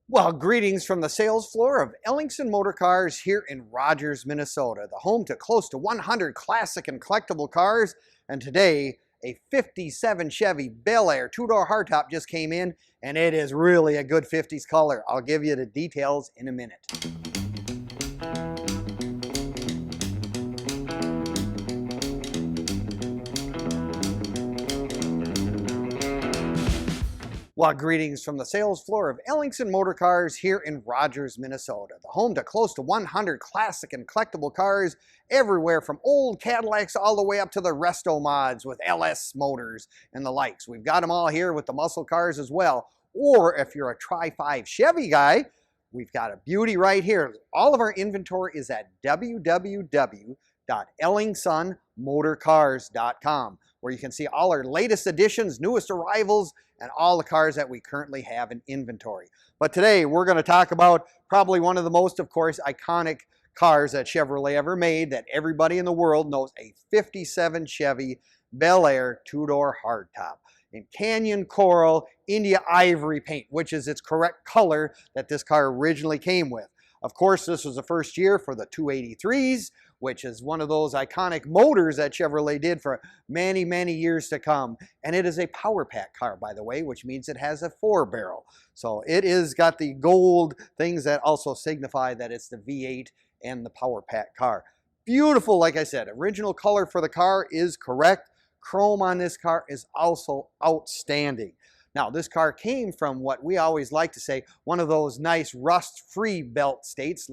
Well, greetings from the sales floor of Ellingson Motorcars here in Rogers, Minnesota, the home to close to 100 classic and collectible cars. And today, a 57 Chevy Bel Air two-door hardtop just came in, and it is really a good 50s color. I'll give you the details in a minute. Well, greetings from the sales floor of Ellingson Motorcars here in Rogers, Minnesota, the home to close to 100 classic and collectible cars everywhere from old Cadillacs all the way up to the resto mods with LS motors and the likes. We've got them all here with the muscle cars as well. Or if you're a Tri-Five Chevy guy, we've got a beauty right here. All of our inventory is at www.ellingsonmotorcars.com, where you can see all our latest additions, newest arrivals, and all the cars that we currently have in inventory. But today we're going to talk about probably one of the most, of course, iconic cars that Chevrolet ever made that everybody in the world knows, a 57 Chevy Bel Air two-door hardtop in Canyon Coral India Ivory paint, which is its correct color that this car originally came with. Of course, this was the first year for the 283s, which is one of those iconic motors that Chevrolet did for many, many years to come. And it is a Powerpack car, by the way, which means it has a 4-barrel. So it is got the gold things that also signify that it's the V8 and the Powerpack car. Beautiful, like I said, original color for the car is correct. Chrome on this car is also outstanding. Now, this car came from what we always like to say, one of those nice rust-free belt states,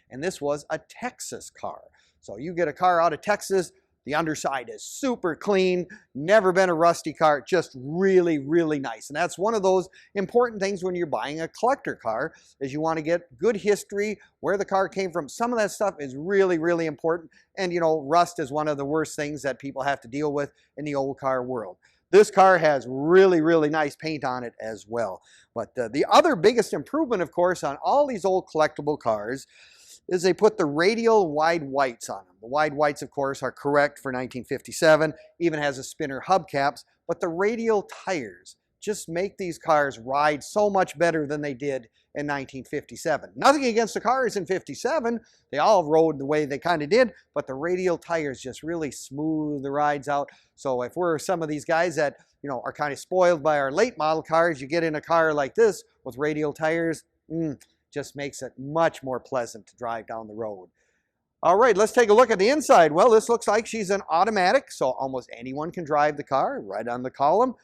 and this was a Texas car. So you get a car out of Texas, the underside is super clean, never been a rusty car, just really, really nice. And that's one of those important things when you're buying a collector car, is you want to get good history, where the car came from. Some of that stuff is really, really important. And you know, rust is one of the worst things that people have to deal with in the old car world. This car has really, really nice paint on it as well. But the other biggest improvement, of course, on all these old collectible cars is they put the radial wide whites on them. The wide whites, of course, are correct for 1957, even has a spinner hubcaps, but the radial tires just make these cars ride so much better than they did in 1957. Nothing against the cars in 57, they all rode the way they kind of did, but the radial tires just really smooth the rides out. So if we're some of these guys that, you know, are kind of spoiled by our late model cars, you get in a car like this with radial tires, just makes it much more pleasant to drive down the road. All right, let's take a look at the inside. Well, this looks like she's an automatic, so almost anyone can drive the car right on the column.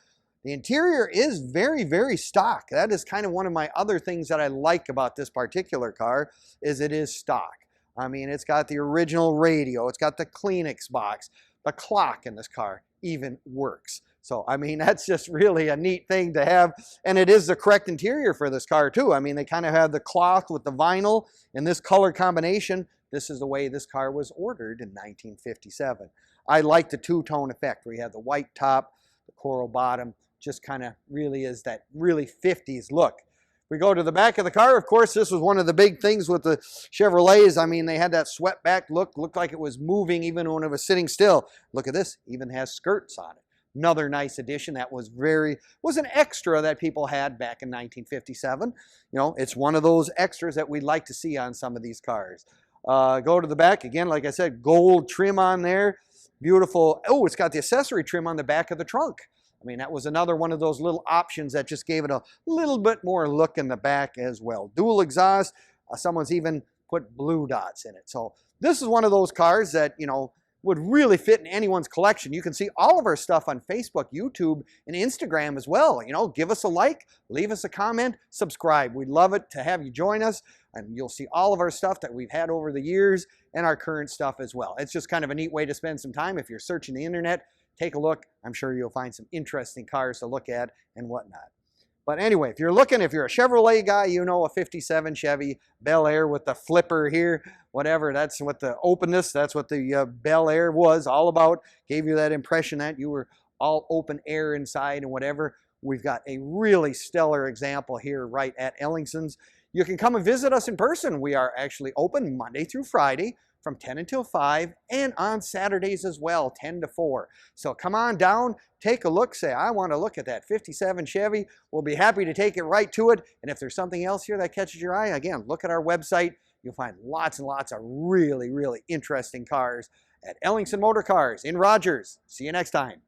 The interior is very, very stock. That is kind of one of my other things that I like about this particular car, is it is stock. I mean, it's got the original radio, it's got the Kleenex box, the clock in this car even works. So, I mean, that's just really a neat thing to have. And it is the correct interior for this car, too. I mean, they kind of have the cloth with the vinyl in this color combination. This is the way this car was ordered in 1957. I like the two-tone effect where you have the white top, the coral bottom. Just kind of really is that really 50s look. We go to the back of the car. Of course, this was one of the big things with the Chevrolets. I mean, they had that swept back look, looked like it was moving even when it was sitting still. Look at this, even has skirts on it. Another nice addition that was an extra that people had back in 1957. You know, it's one of those extras that we'd like to see on some of these cars. Go to the back again, like I said, gold trim on there. Beautiful. Oh, it's got the accessory trim on the back of the trunk. I mean, that was another one of those little options that just gave it a little bit more look in the back as well. Dual exhaust. Someone's even put blue dots in it. So this is one of those cars that, you know, would really fit in anyone's collection. You can see all of our stuff on Facebook, YouTube, and Instagram as well. You know, give us a like, leave us a comment, subscribe. We'd love it to have you join us, and you'll see all of our stuff that we've had over the years and our current stuff as well. It's just kind of a neat way to spend some time. If you're searching the internet, take a look. I'm sure you'll find some interesting cars to look at and whatnot. But anyway, if you're a Chevrolet guy, you know, a 57 Chevy Bel Air with the flipper here, whatever, that's what the openness, that's what the Bel Air was all about. Gave you that impression that you were all open air inside and whatever. We've got a really stellar example here right at Ellingson's. You can come and visit us in person. We are actually open Monday through Friday. from 10 until 5, and on Saturdays as well, 10 to 4. So come on down, take a look, say, I want to look at that 57 Chevy. We'll be happy to take it right to it. And if there's something else here that catches your eye, again, look at our website. You'll find lots and lots of really, really interesting cars at Ellingson Motorcars in Rogers. See you next time.